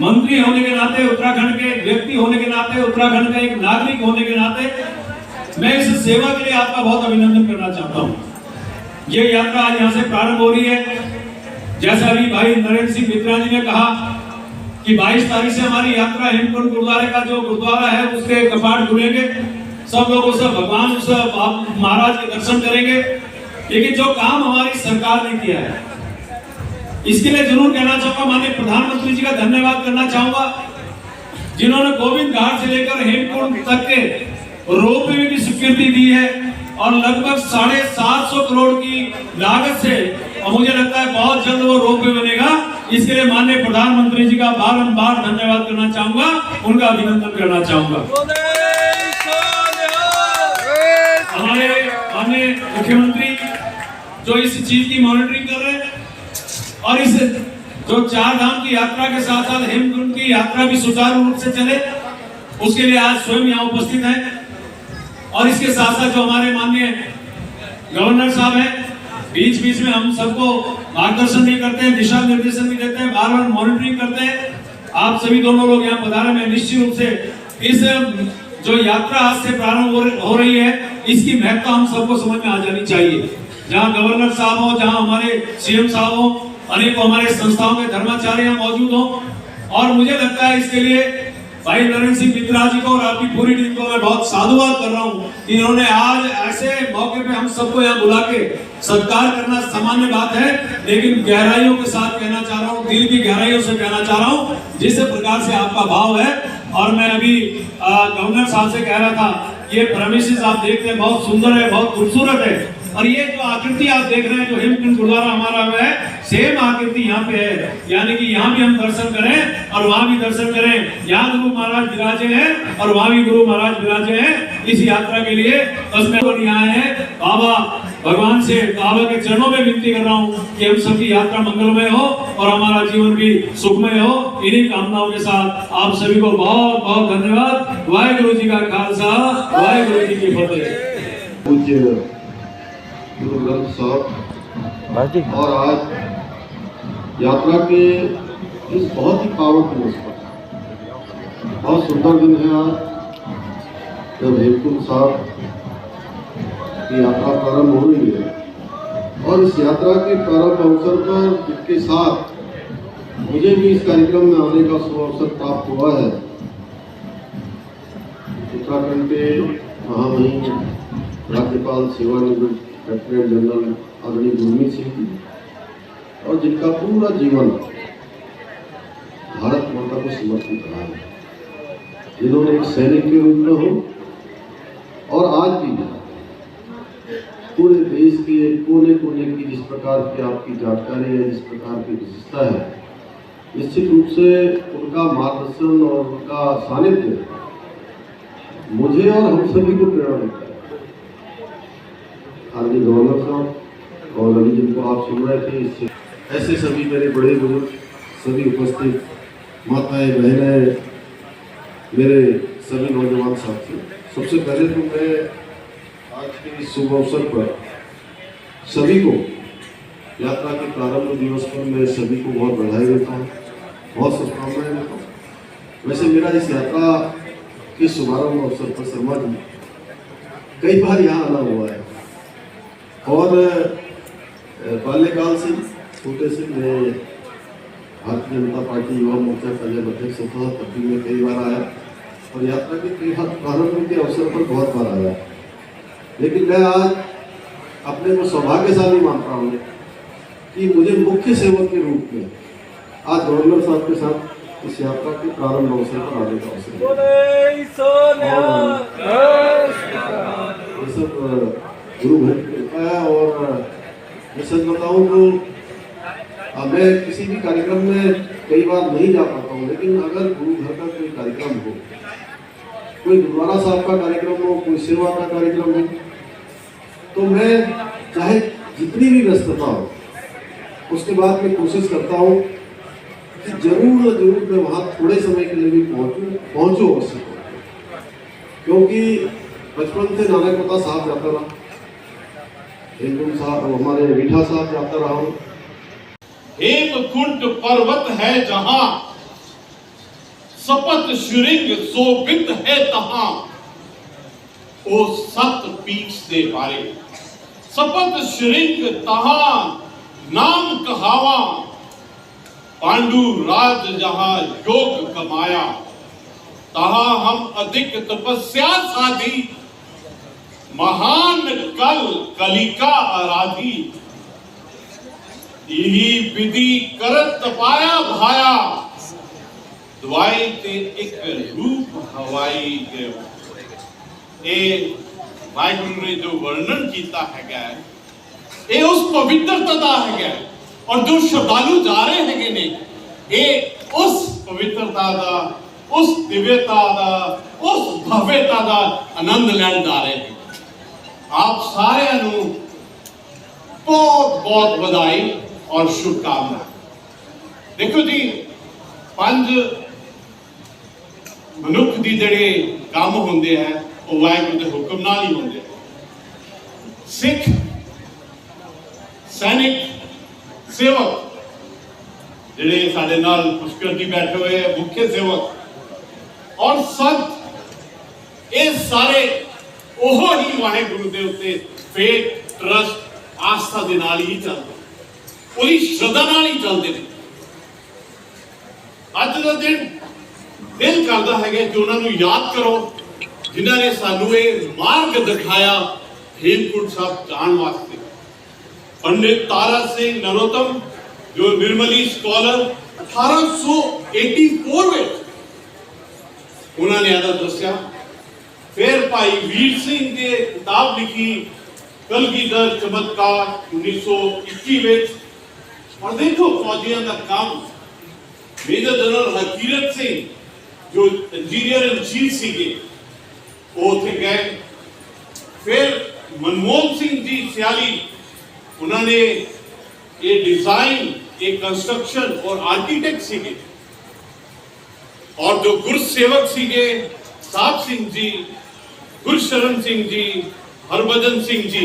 मंत्री होने के नाते उत्तराखंड के व्यक्ति होने के नाते उत्तराखंड का एक नागरिक होने के नाते मैं इस सेवा के लिए आपका बहुत अभिनंदन करना चाहता हूँ ये यात्रा आज यहाँ से प्रारंभ हो रही है जैसा अभी भाई नरेंद्र सिंह बिंद्रा जी ने कहा कि 22 तारीख से हमारी यात्रा हेमकुंड गुरुद्वारे का जो गुरुद्वारा है उसके कपाट खुलेंगे सब लोग उस भगवान उस महाराज के दर्शन करेंगे लेकिन जो काम हमारी सरकार ने किया है इसके लिए जरूर कहना चाहूंगा माननीय प्रधानमंत्री जी का धन्यवाद करना चाहूंगा जिन्होंने गोविंद घाट से लेकर हेमकुंड तक के रोपवे की स्वीकृति दी है और लगभग 750 करोड़ की लागत से और मुझे लगता है बहुत जल्द वो रोपवे बनेगा। इसके लिए माननीय प्रधानमंत्री जी का बारंबार धन्यवाद करना चाहूंगा, उनका अभिनंदन करना चाहूंगा। हमारे माननीय मुख्यमंत्री जो इस चीज की मॉनिटरिंग कर रहे हैं और इस जो 4 धाम की यात्रा के साथ साथ हेमकुंड की यात्रा भी सुचारू रूप से चले, उसके लिए आज स्वयं यहाँ उपस्थित हैं। और इसके साथ साथ जो हमारे माननीय गवर्नर साहब हैं, बीच बीच में हम सबको मार्गदर्शन भी करते हैं, दिशा निर्देशन भी देते हैं, बार बार मॉनिटरिंग करते हैं। आप सभी दोनों लोग यहाँ पधारे में निश्चित रूप से इस जो यात्रा आज से प्रारंभ हो रही है, इसकी महत्ता हम सबको समझ में आ जानी चाहिए। जहाँ गवर्नर साहब हो, जहाँ हमारे सीएम साहब हो, अनेकों हमारे संस्थाओं के धर्माचार्य यहाँ मौजूद हो। और मुझे लगता है इसके लिए भाई नरेंद्र सिंह मित्रा जी को और आपकी पूरी टीम को मैं बहुत साधुवाद कर रहा हूँ कि इन्होंने आज ऐसे मौके पे हम सबको यहाँ बुला के सत्कार करना सामान्य बात है, लेकिन गहराइयों के साथ कहना चाह रहा हूँ, दिल की गहराइयों से कहना चाह रहा हूँ, जिस प्रकार से आपका भाव है। और मैं अभी गवर्नर साहब से कह रहा था, ये प्रेमिसेस आप देखते हैं बहुत सुंदर है, बहुत खूबसूरत है। और ये जो आकृति आप देख रहे हैं, जो हेमकुंड गुरुद्वारा हमारा है, सेम आकृति यहाँ पे है। यानी कि यहाँ भी हम दर्शन करें और वहाँ भी दर्शन करें। यहाँ गुरु महाराज विराजे हैं और वहाँ भी गुरु महाराज विराजे हैं। इस यात्रा के लिए बस मैं यहाँ है बाबा भगवान से, बाबा के चरणों में विनती कर रहा हूँ कि हम सबकी यात्रा मंगलमय हो और हमारा जीवन भी सुखमय हो। इन्हीं कामनाओं के साथ आप सभी को बहुत बहुत धन्यवाद। वाहेगुरु जी का खालसा, वाहेगुरु जी की फतेह। पूज्य गुरु ग्रंथ साहब और आज यात्रा के इस बहुत ही पावन दिवस पर, बहुत सुंदर दिन है आज जब हेमकुंड साहब की यात्रा प्रारंभ हो रही है। और इस यात्रा के प्रारंभ अवसर पर जिसके साथ मुझे भी इस कार्यक्रम में आने का शुभ अवसर प्राप्त हुआ है, उत्तराखंड के महामहिम राज्यपाल सेवानिवृत्त लेफ्टिनेंट जनरल आदरणीय गुरमीत सिंह जी, और जिनका पूरा जीवन भारत माता को समर्पित रहा है, जिन्होंने एक सैनिक के रूप में हो और आज भी पूरे देश के कोने कोने की जिस प्रकार की आपकी जानकारी है, जिस प्रकार की विशेषता है, निश्चित रूप से उनका मार्गदर्शन और उनका सानिध्य मुझे और हम सभी को प्रेरणा देता है। आदरणीय गवर्नर साहब और अभी जिनको आप सुन रहे थे, इससे ऐसे सभी मेरे बड़े बुजुर्ग, सभी उपस्थित माताएं, बहनें, मेरे सभी नौजवान साथी, सबसे पहले तो मैं आज के इस शुभ अवसर पर सभी को यात्रा के प्रारंभ दिवस पर मैं सभी को बहुत बधाई देता हूँ, बहुत शुभकामनाएं देता हूँ। वैसे मेरा इस यात्रा के शुभारंभ अवसर पर शर्मा जी कई बार यहाँ आना हुआ है और बाल्यकाल से छोटे से मैं भारतीय जनता पार्टी युवा मोर्चा का जब अध्यक्ष था तब भी मैं कई बार आया और यात्रा के कई प्रारंभ के अवसर पर बहुत बार आया। लेकिन मैं आज अपने को सौभाग्यशाली मानता हूँ कि मुझे मुख्य सेवक के रूप में आज गवर्नर साहब के साथ इस यात्रा के प्रारंभ अवसर पर आने का अवसर ये सब गुरु घर की कृपा है। और मैं सच बताऊँ तो मैं किसी भी कार्यक्रम में कई बार नहीं जा पाता हूँ, लेकिन अगर गुरु घर का कोई कार्यक्रम हो, कोई गुरुद्वारा साहब का कार्यक्रम हो, कोई सेवा का कार्यक्रम हो, तो मैं चाहे जितनी भी व्यस्तता हो उसके बाद मैं कोशिश करता हूँ कि जरूर मैं वहाँ थोड़े समय के लिए भी पहुँचूँ अवश्य, क्योंकि बचपन से नानक पता साहब जाता रहा, हेमकुंड साहब हमारे रीठा साहब जाता रहा हूँ। हेमकुंड पर्वत है जहां, सपत श्रृंग शोभित है तहां, ओ सत पीठ से पारे सपत श्रृंग तहां नाम कहावा, पांडु राज जहां योग कमाया, तहां हम अधिक तपस्या साधी, महान कल कलिका आराधी, यही विधि करत तपाया भाया, दुआई ते एक रूप हवाई गयो। ए वाहिगुरु ने जो वर्णन किया है ਇਹ ਉਸ ਪਵਿੱਤਰਤਾ ਦਾ ਹੈਗਾ ਔਰ ਜੋ ਸ਼ਰਧਾਲੂ ਜਾ ਰਹੇ ਹੈਗੇ ਨੇ ਇਹ ਉਸ ਪਵਿੱਤਰਤਾ ਦਾ ਉਸ ਦਿਵਯਤਾ ਦਾ ਉਸ ਭਵਯਤਾ ਦਾ ਆਨੰਦ ਲੈਣ ਜਾ ਰਹੇ ਨੇ। ਆਪ ਸਾਰਿਆਂ ਨੂੰ ਬਹੁਤ ਬਹੁਤ ਵਧਾਈ ਔਰ ਸ਼ੁਭਕਾਮਨਾ। ਦੇਖੋ ਜੀ, ਪੰਜ ਮਨੁੱਖ ਦੀ ਜਿਹੜੇ ਕੰਮ ਹੁੰਦੇ ਹੈ ਉਹ ਵਾਹਿਗੁਰੂ ਦੇ ਹੁਕਮ ਨਾਲ ਹੀ ਹੁੰਦੇ। ਸਿੱਖ, ਸੈਨਿਕ, ਸੇਵਕ ਜਿਹੜੇ ਸਾਡੇ ਨਾਲ ਪੁਸ਼ਕਰ ਜੀ ਬੈਠੇ ਹੋਏ ਮੁੱਖ ਸੇਵਕ ਔਰ ਸੰਤ, ਇਹ ਸਾਰੇ ਉਹ ਹੀ ਵਾਹਿਗੁਰੂ ਦੇ ਉੱਤੇ ਫੇਥ, ਟਰਸਟ, ਆਸਥਾ ਦੇ ਨਾਲ ਹੀ ਚੱਲਦੇ, ਉਹਦੀ ਸ਼ਰਧਾ ਨਾਲ ਹੀ ਚੱਲਦੇ ਨੇ। ਅੱਜ ਦਾ ਦਿਨ ਦਿਲ ਕਰਦਾ ਹੈਗਾ ਕਿ ਉਹਨਾਂ ਨੂੰ ਯਾਦ ਕਰੋ ਜਿਨ੍ਹਾਂ ਨੇ ਸਾਨੂੰ ਇਹ ਮਾਰਗ ਦਿਖਾਇਆ ਹੇਮਕੁੰਟ ਸਾਹਿਬ ਜਾਣ ਵਾਸਤੇ। ਪੰਡਿਤ ਤਾਰਾ ਸਿੰਘ ਨਰੋਤਮ ਜੋ ਨਿਰਮਲੀ ਸਕਾਲਰ 1884 ਵਿੱਚ ਉਹਨਾਂ ਨੇ ਆਦਾ ਦੱਸਿਆ। ਫਿਰ ਭਾਈ ਵੀਰ ਸਿੰਘ ਨੇ ਕਿਤਾਬ ਲਿਖੀ ਕਲਗੀਧਰ ਚਮਤਕਾਰ 1921 ਵਿੱਚ। ਔਰ ਦੇਖੋ ਫੌਜੀਆਂ ਦਾ ਕੰਮ, ਮੇਜਰ ਜਨਰਲ ਹਕੀਰਤ ਸਿੰਘ ਜੋ ਇੰਜੀਨੀਅਰ ਇਨ ਚੀਫ ਸੀਗੇ ਉਹ ਉੱਥੇ ਗਏ। ਫਿਰ ਮਨਮੋਹਨ ਸਿੰਘ ਜੀ ਸਿਆਲੀ, ਉਹਨਾਂ ਨੇ ਇਹ डिजाइन, एक कंस्ट्रक्शन और आर्किटेक्ट सीगे। और जो गुरसेवक सीगे साहब सिंह जी, गुरशरण सिंह जी, हरभजन सिंह जी,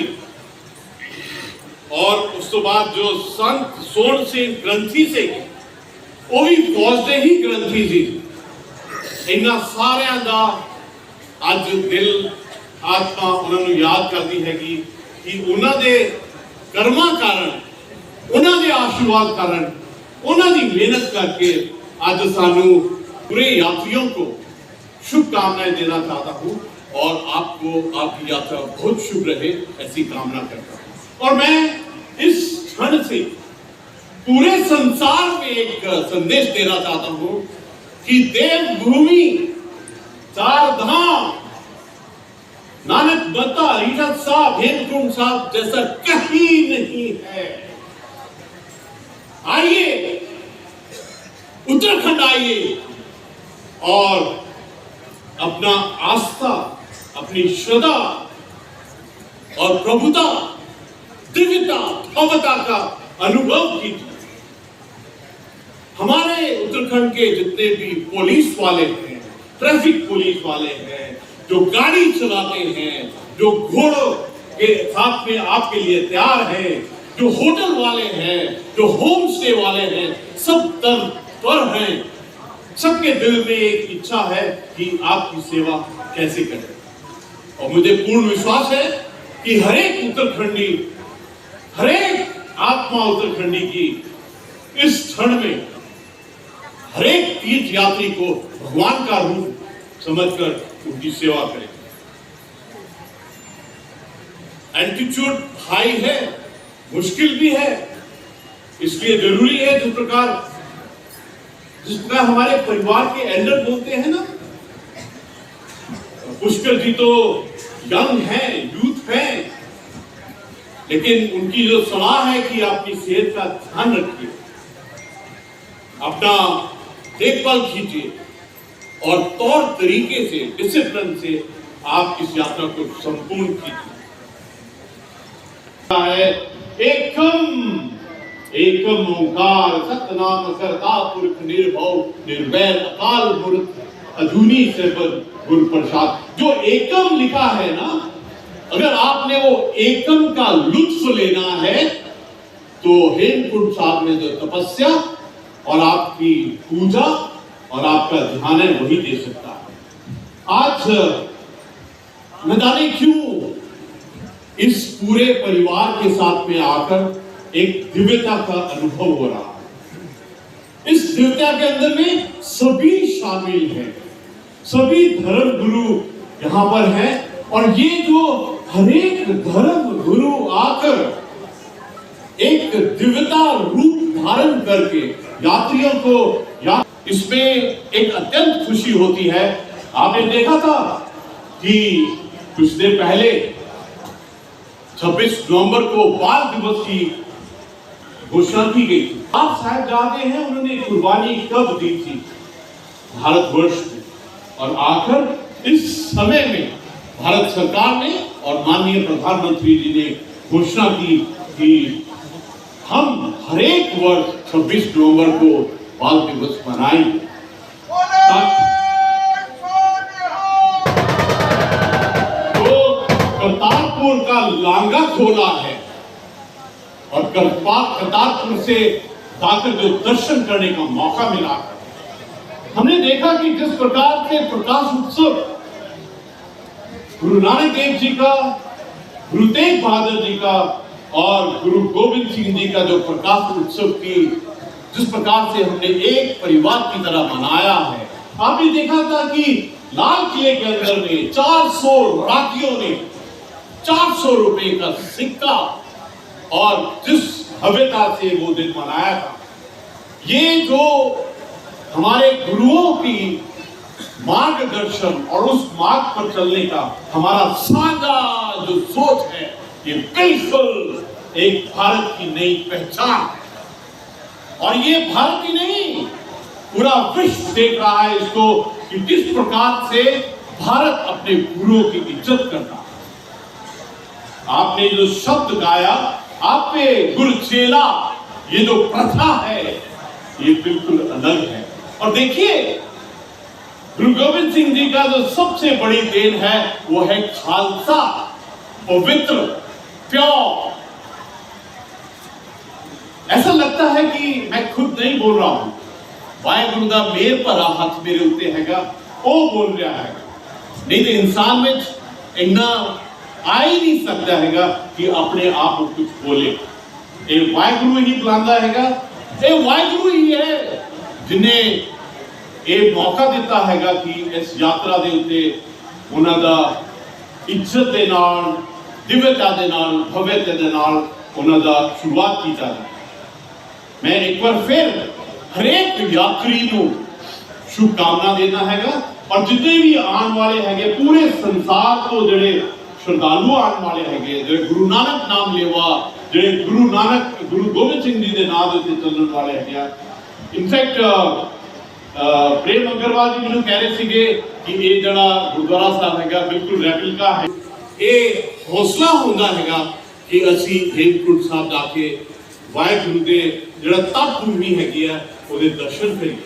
और उस तो बाद जो संत सोन सिंह ग्रंथी से वो भी फौज दे ही ग्रंथी जी। इन्ना सारियां दा अज दिल आत्मा उन्होंने याद करती हैगी कि उन्होंने दे कर्मा कारण, उन्होंने आशीर्वाद कारण, उन्होंने मेहनत करके आज सानू पूरे यात्रियों को शुभकामनाएं देना चाहता हूँ और आपको आपकी यात्रा बहुत शुभ रहे ऐसी कामना करता हूँ। और मैं इस क्षण से पूरे संसार में एक संदेश देना चाहता हूँ कि देवभूमि, चार धाम, नानक बता, रीठा साहब, हेमकुंड साहब जैसा कहीं नहीं है। आइए उत्तराखंड आइए और अपना आस्था, अपनी श्रद्धा और प्रभुता, दिव्यता, भव्यता का अनुभव कीजिए। हमारे उत्तराखंड के जितने भी पुलिस वाले हैं, ट्रैफिक पुलिस वाले हैं, जो गाड़ी चलाते हैं, जो घोड़ों के साथ में आपके लिए तैयार हैं, जो होटल वाले हैं, जो होम स्टे वाले हैं, सब तत्पर हैं। सबके दिल में एक इच्छा है कि आपकी सेवा कैसे करें। और मुझे पूर्ण विश्वास है कि हर एक उत्तराखंडी, हर एक आत्मा उत्तराखंडी की इस क्षण में हर एक तीर्थ यात्री को भगवान का रूप समझकर उनकी सेवा करें। एल्टीट्यूड हाई है, मुश्किल भी है, इसलिए जरूरी है जिस प्रकार हमारे परिवार के एल्डर बोलते हैं ना, पुष्कर जी तो यंग हैं, यूथ हैं, लेकिन उनकी जो सलाह है कि अपनी सेहत का ध्यान रखिए, अपना देखभाल कीजिए और तौर तरीके से, डिसिप्लिन से आप इस यात्रा को संपूर्ण कीजिए। एकम ओंकार सतनाम करता पुरख निर्भव निर्वैर अकाल मूर्त अजूनी से गुरु प्रसाद। जो एकम लिखा है ना, अगर आपने वो एकम का लुत्फ लेना है तो हेमकुंड साहब में जो तपस्या और आपकी पूजा और आपका ध्यान है वही दे सकता है। आज न जाने क्यों इस पूरे परिवार के साथ में आकर एक दिव्यता का अनुभव हो रहा है। इस दिव्यता के अंदर में सभी शामिल हैं, सभी धर्म गुरु यहाँ पर हैं और ये जो हर एक धर्म गुरु आकर एक दिव्यता रूप धारण करके यात्रियों को इसमें एक अत्यंत खुशी होती है। आपने देखा था कि कुछ देर पहले 26 नवंबर को बाल दिवस की घोषणा की गई थी। आप साहिबजादे हैं, उन्होंने कुर्बानी कब दी थी भारतवर्ष में, और आखिर इस समय में भारत सरकार ने और माननीय प्रधानमंत्री जी ने घोषणा की कि हम हर एक वर्ष 26 नवंबर को बाल दिवस मनाएंगे। तो करतारपुर का लांगा खोला है और करतारपुर से जाकर जो दर्शन करने का मौका मिला है, हमने देखा कि जिस प्रकार से प्रकाश उत्सव गुरु नानक देव जी का, गुरु तेग बहादुर जी का और गुरु गोविंद सिंह जी का जो प्रकाश उत्सव की जिस प्रकार से हमने एक परिवार की तरह मनाया है, आपने देखा था कि लाल किले के अंदर में 400 राखियों ने 400 रुपए का सिक्का और जिस भव्यता से वो दिन मनाया था, ये जो हमारे गुरुओं की मार्गदर्शन और उस मार्ग पर चलने का हमारा साझा जो सोच है, ये बिल्कुल एक भारत की नई पहचान है। और ये भारत ही नहीं, पूरा विश्व देख रहा है इसको कि किस प्रकार से भारत अपने गुरुओं की इज्जत करता है। आपने जो शब्द गाया, आप पे गुरु चेला, ये जो प्रथा है ये बिल्कुल अलग है। और देखिए, गुरु गोविंद सिंह जी का जो सबसे बड़ी देन है वो है खालसा, पवित्र, प्योर। ऐसा लगता है कि मैं खुद नहीं बोल रहा हूं, वाहेगुरु दा मेर पर हाथ मेरे उत्ते हैगा, वो बोल रहा है। नहीं तो इंसान में इतना आ ही नहीं सकता हैगा कि अपने आप को कुछ बोले। ये वाहेगुरु ही बुलांदा हैगा, ये वाहेगुरु ही है जिन्हें ये मौका दिता हैगा कि इस यात्रा दे उत्ते उन्हां दा इज्जत दे नाल, दिव्यता दे नाल, भव्यता दे नाल उन्हां दा शुरुआत की जाए। मैं एक बार फिर हरेक यात्री को शुभकामना देना हैगा और जितने भी आने वाले हैगे पूरे संसार को जेडे श्रद्धालु आने वाले हैगे, जेडे गुरु नानक नाम लेवा, जेडे गुरु गोविंद सिंह जी के नाम उत्ते चलने वाले हैगे। इनफैक्ट प्रेम अग्रवाल जी मैंने कह रहे सीगे कि ये जड़ा गुरुद्वारा साहब हैगा बिल्कुल रेप्लिका है। ये हौसला होंदा हैगा कि असी हेमकुंड साहब जाके वाहेगुरु दे जड़ा तप भूमि हैगी है ਉਹਦੇ दर्शन करिए।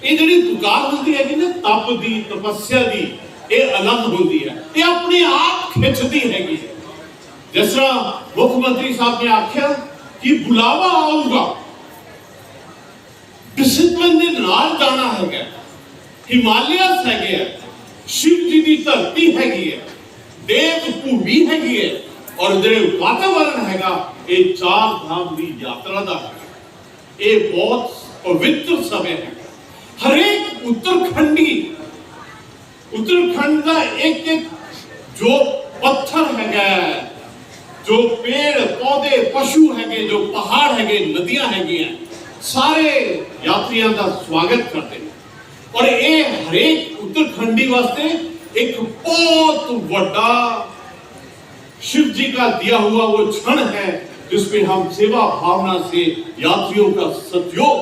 ये ਜਿਹੜੀ पुकार ਹੁੰਦੀ है ना तप दी, तपस्या दी, ये अलग होती है, ये अपने आप खिंचती हैगी। जिस तरह मुख्यमंत्री साहब ने आख्या कि बुलावा आऊगा, डिसिप्लिन के नाल जाना हैगा, हिमालयस हैगे, शिव जी की धरती हैगी है, देव भूमि हैगी है और जो वातावरण हैगा ये 4 धाम की यात्रा का है। ये बहुत पवित्र समय है। हर एक उत्तराखंड का एक एक जो पत्थर हैगा, जो पेड़ पौधे पशु हैगे, जो पहाड़ हैगे, नदियां हैगी, सारे यात्रियों का स्वागत करते हैं। और ये हर एक उत्तराखंडी वास्ते एक बहुत बड़ा शिव जी का दिया हुआ वो क्षण है जिसमें हम सेवा भावना से यात्रियों का सत्योग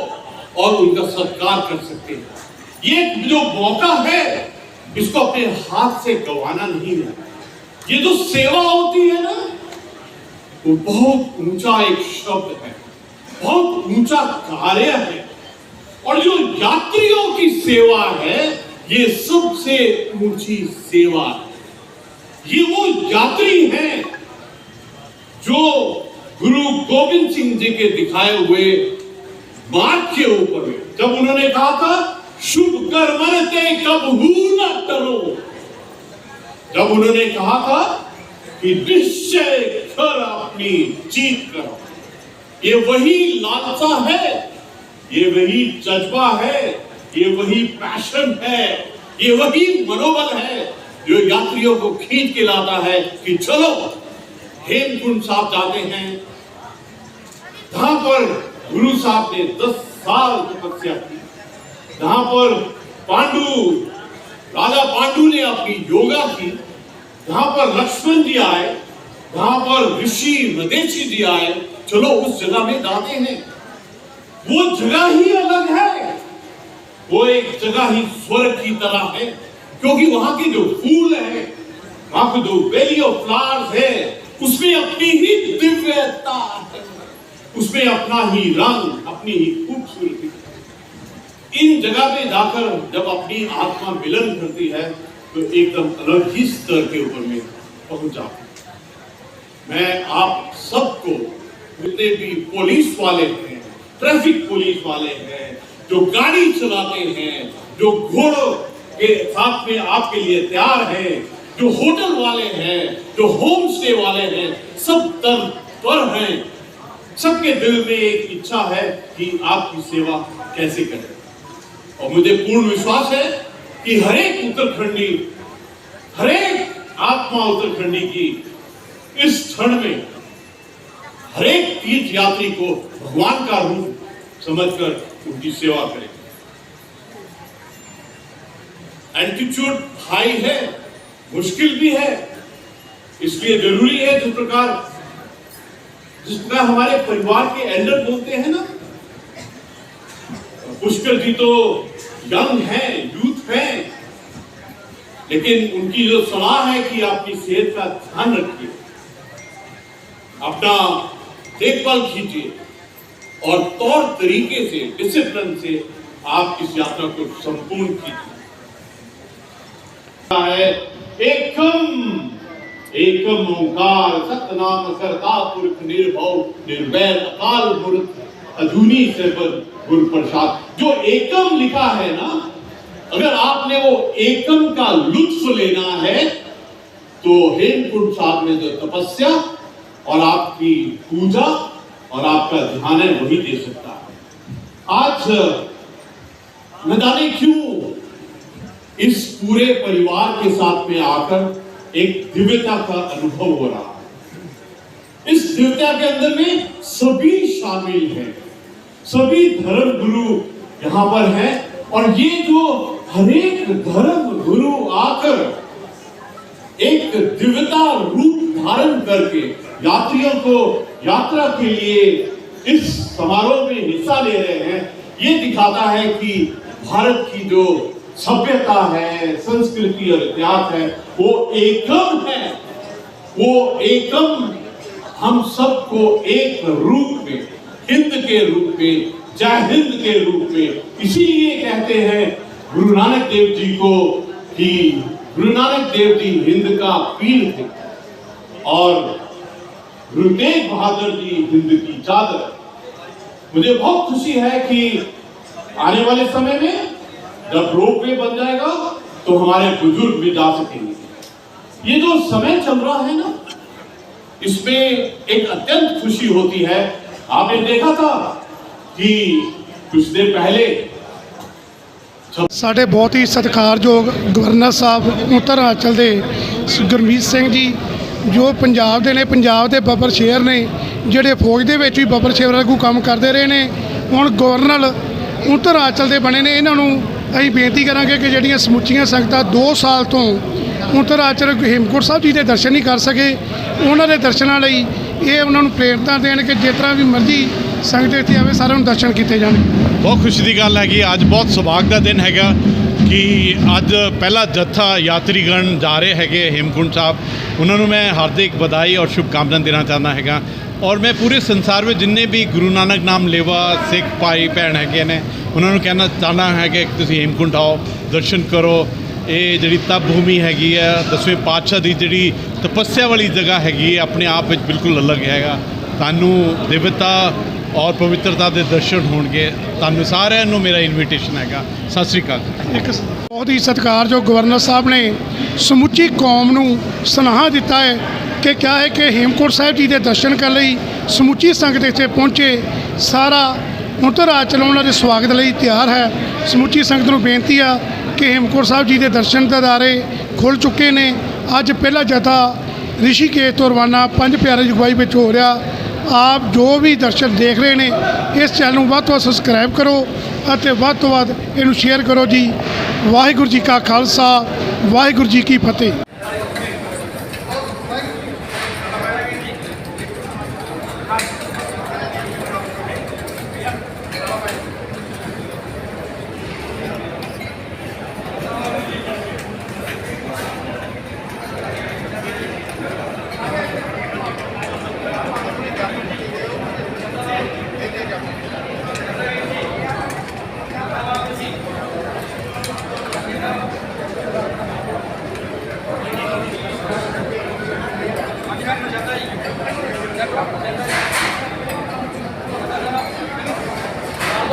और उनका सत्कार कर सकते हैं। ये जो मौका है इसको अपने हाथ से गंवाना नहीं है। ये जो सेवा होती है ना, वो बहुत ऊंचा एक शब्द है, बहुत ऊंचा कार्य है। और जो यात्रियों की सेवा है ये सबसे ऊंची सेवा है। ये वो यात्री हैं जो गुरु गोविंद सिंह जी के दिखाए हुए मार्ग के ऊपर, जब उन्होंने कहा था शुभ कर्मते कबहू न करो, जब उन्होंने कहा था कि निश्चय कर अपनी जीत करो, ये वही लालसा है, ये वही जज्बा है, ये वही पैशन है, ये वही मनोबल है जो यात्रियों को खींच के लाता है कि चलो हेमकुंड साहब जाते हैं, जहां पर गुरु साहब ने 10 साल तपस्या की, जहां पर राजा पांडु ने अपनी योगा की, जहां पर लक्ष्मण जी आए, जहां पर ऋषि मदेशी जी आए, चलो उस जगह में जाते हैं। वो जगह ही अलग है, वो एक जगह ही स्वर्ग की तरह है, क्योंकि वहां के जो फूल है, वहां के जो वैली ऑफ फ्लावर्स है, उसमें अपनी ही दिव्यता है, उसमें अपना ही रंग, अपनी ही खूबसूरती। इन जगह पे जाकर जब अपनी आत्मा मिलन करती है तो एकदम अलग ही स्तर के ऊपर में पहुंच जाती है। मैं आप सबको, जितने भी पुलिस वाले हैं, ट्रैफिक पुलिस वाले हैं, जो गाड़ी चलाते हैं, जो घोड़ों के साथ में आपके लिए तैयार हैं, जो होटल वाले हैं, जो होम स्टे वाले हैं, सब तत्पर हैं। सबके दिल में एक इच्छा है कि आपकी सेवा कैसे करें। और मुझे पूर्ण विश्वास है कि हर एक उत्तराखंडी, हर एक आत्मा उत्तराखंडी की इस क्षण में हर एक तीर्थ यात्री को भगवान का रूप समझकर उनकी सेवा करें। एल्टीट्यूड हाई है, मुश्किल भी है, इसलिए जरूरी है जिस प्रकार हमारे परिवार के एल्डर बोलते हैं ना, पुष्कर जी तो यंग हैं, यूथ हैं, लेकिन उनकी जो सलाह है कि अपनी सेहत का ध्यान रखिए, अपना देखभाल कीजिए और तौर तरीके से, डिसिप्लिन से आप इस यात्रा को संपूर्ण कीजिए। एकम ओंकार सतनाम करता पुरख निर्भव निर्वैर अकाल मूर्त अधूनी सेवक गुरु प्रसाद। जो एकम लिखा है ना, अगर आपने वो एकम का लुत्फ लेना है तो हेमकुंड साहब में जो तपस्या और आपकी पूजा और आपका ध्यान है वही दे सकता है। आज न जाने क्यों इस पूरे परिवार के साथ में आकर एक दिव्यता का अनुभव हो रहा है। इस दिव्यता के अंदर में सभी शामिल हैं, सभी धर्म गुरु यहाँ पर हैं, और ये जो हरेक धर्म गुरु आकर एक दिव्यता रूप धारण करके यात्रियों को यात्रा के लिए इस समारोह में हिस्सा ले रहे हैं, ये दिखाता है कि भारत की जो सभ्यता है, संस्कृति और इतिहास है, वो एकम है। वो एकम हम सबको एक रूप में, हिंद के रूप में, जय हिंद के रूप में, इसीलिए कहते हैं गुरु नानक देव जी को कि गुरु नानक देव जी हिंद का पीर थे और गुरु तेग बहादुर जी हिंद की चादर। मुझे बहुत खुशी है कि आने वाले समय में जब रोपवे बन जाएगा तो हमारे बुजुर्ग भी जा सकेंगे। ये जो समय चल रहा है ना, इसमें एक अत्यंत खुशी होती है। आपने देखा था कि कुछ देर पहले ਸਾਡੇ ਬਹੁਤ ਹੀ ਸਤਿਕਾਰਯੋਗ ਗਵਰਨਰ ਸਾਹਿਬ ਉੱਤਰਾਂਚਲ ਦੇ ਗੁਰਮੀਤ ਸਿੰਘ ਜੀ, ਜੋ ਪੰਜਾਬ ਦੇ ਨੇ, ਪੰਜਾਬ ਦੇ ਬੱਬਰ ਸ਼ੇਰ ਨੇ, ਜਿਹੜੇ ਫੌਜ ਦੇ ਵਿੱਚ ਵੀ ਬੱਬਰ ਸ਼ੇਰ ਵਾਂਗੂ ਕੰਮ ਕਰਦੇ ਰਹੇ ਨੇ, ਹੁਣ ਗਵਰਨਰ ਉੱਤਰਾਂਚਲ ਦੇ ਬਣੇ ਨੇ। ਇਹਨਾਂ ਨੂੰ ਅਸੀਂ ਬੇਨਤੀ ਕਰਾਂਗੇ ਕਿ ਜਿਹੜੀਆਂ ਸਮੁੱਚੀਆਂ ਸੰਗਤਾਂ 2 ਸਾਲ ਤੋਂ ਉੱਤਰਾਂਚਲ ਹੇਮਕੁੰਟ ਸਾਹਿਬ ਜੀ ਦੇ ਦਰਸ਼ਨ ਨਹੀਂ ਕਰ ਸਕੇ, ਉਹਨਾਂ ਦੇ ਦਰਸ਼ਨਾਂ ਲਈ ਇਹ ਉਹਨਾਂ ਨੂੰ ਪ੍ਰੇਰਨਾ ਦੇਣ ਕਿ ਜਿਸ ਤਰ੍ਹਾਂ ਵੀ ਮਰਜ਼ੀ ਸੰਗਤ ਇੱਥੇ ਆਵੇ, ਸਾਰਿਆਂ ਨੂੰ ਦਰਸ਼ਨ ਕੀਤੇ ਜਾਣਗੇ। ਬਹੁਤ ਖੁਸ਼ੀ ਦੀ ਗੱਲ ਹੈ ਕਿ ਅੱਜ ਬਹੁਤ ਸੁਭਾਗ ਦਾ ਦਿਨ ਹੈਗਾ ਕਿ ਅੱਜ ਪਹਿਲਾ ਜੱਥਾ ਯਾਤਰੀਗਣ ਜਾ ਰਹੇ ਹੈਗੇ ਹੇਮਕੁੰਟ ਸਾਹਿਬ। ਉਹਨਾਂ ਨੂੰ ਮੈਂ ਹਾਰਦਿਕ ਵਧਾਈ ਔਰ ਸ਼ੁਭਕਾਮਨਾ ਦੇਣਾ ਚਾਹੁੰਦਾ ਹੈਗਾ। ਔਰ ਮੈਂ ਪੂਰੇ ਸੰਸਾਰ ਵਿੱਚ ਜਿੰਨੇ ਵੀ ਗੁਰੂ ਨਾਨਕ ਨਾਮ ਲੇਵਾ ਸਿੱਖ ਭਾਈ ਭੈਣ ਹੈਗੇ ਨੇ, ਉਹਨਾਂ ਨੂੰ ਕਹਿਣਾ ਚਾਹੁੰਦਾ ਹੈ ਕਿ ਤੁਸੀਂ ਹੇਮਕੁੰਟ ਆਓ, ਦਰਸ਼ਨ ਕਰੋ। ਇਹ ਜਿਹੜੀ ਤਪ ਭੂਮੀ ਹੈਗੀ ਹੈ, 10ਵੇਂ ਪਾਤਸ਼ਾਹ ਦੀ ਜਿਹੜੀ ਤਪੱਸਿਆ ਵਾਲੀ ਜਗ੍ਹਾ ਹੈਗੀ ਹੈ, ਆਪਣੇ ਆਪ ਵਿੱਚ ਬਿਲਕੁਲ ਅਲੱਗ ਹੈਗਾ। ਤੁਹਾਨੂੰ ਦਿਵਯਤਾ ਔਰ ਪਵਿੱਤਰਤਾ ਦੇ ਦਰਸ਼ਨ ਹੋਣਗੇ। ਤੁਹਾਨੂੰ ਸਾਰਿਆਂ ਨੂੰ ਮੇਰਾ ਇਨਵੀਟੇਸ਼ਨ ਹੈਗਾ। ਸਤਿ ਸ੍ਰੀ ਅਕਾਲ। ਇੱਕ ਬਹੁਤ ਹੀ ਸਤਿਕਾਰਯੋਗ ਗਵਰਨਰ ਸਾਹਿਬ ਨੇ ਸਮੁੱਚੀ ਕੌਮ ਨੂੰ ਸੁਨੇਹਾ ਦਿੱਤਾ ਹੈ ਕਿ ਕਿਹਾ ਹੈ ਕਿ ਹੇਮਕੁੰਟ ਸਾਹਿਬ ਜੀ ਦੇ ਦਰਸ਼ਨ ਕਰਨ ਲਈ ਸਮੁੱਚੀ ਸੰਗਤ ਇੱਥੇ ਪਹੁੰਚੇ। ਸਾਰਾ ਉੱਤਰਾਂਚਲ ਉਹਨਾਂ ਦੇ ਸਵਾਗਤ ਲਈ ਤਿਆਰ ਹੈ। ਸਮੁੱਚੀ ਸੰਗਤ ਨੂੰ ਬੇਨਤੀ ਆ ਕਿ ਹੇਮਕੁੰਟ ਸਾਹਿਬ ਜੀ ਦੇ ਦਰਸ਼ਨ ਦਰਾਰੇ ਖੁੱਲ੍ਹ ਚੁੱਕੇ ਨੇ। ਅੱਜ ਪਹਿਲਾ ਜਥਾ ਰਿਸ਼ੀਕੇਸ਼ ਤੋਂ ਰਵਾਨਾ 5 ਪਿਆਰੇ ਦੀ ਅਗਵਾਈ ਵਿੱਚ ਹੋ ਰਿਹਾ। ਆਪ ਜੋ ਵੀ ਦਰਸ਼ਨ ਦੇਖ ਰਹੇ ਨੇ, ਇਸ ਚੈਨਲ ਨੂੰ ਵੱਧ ਤੋਂ ਵੱਧ ਸਬਸਕ੍ਰਾਈਬ ਕਰੋ ਅਤੇ ਵੱਧ ਤੋਂ ਵੱਧ ਇਹਨੂੰ ਸ਼ੇਅਰ ਕਰੋ ਜੀ। ਵਾਹਿਗੁਰੂ ਜੀ ਕਾ ਖਾਲਸਾ, ਵਾਹਿਗੁਰੂ ਜੀ ਕੀ ਫਤਿਹ।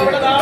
ਤੁਹਾਡਾ ਨਾਮ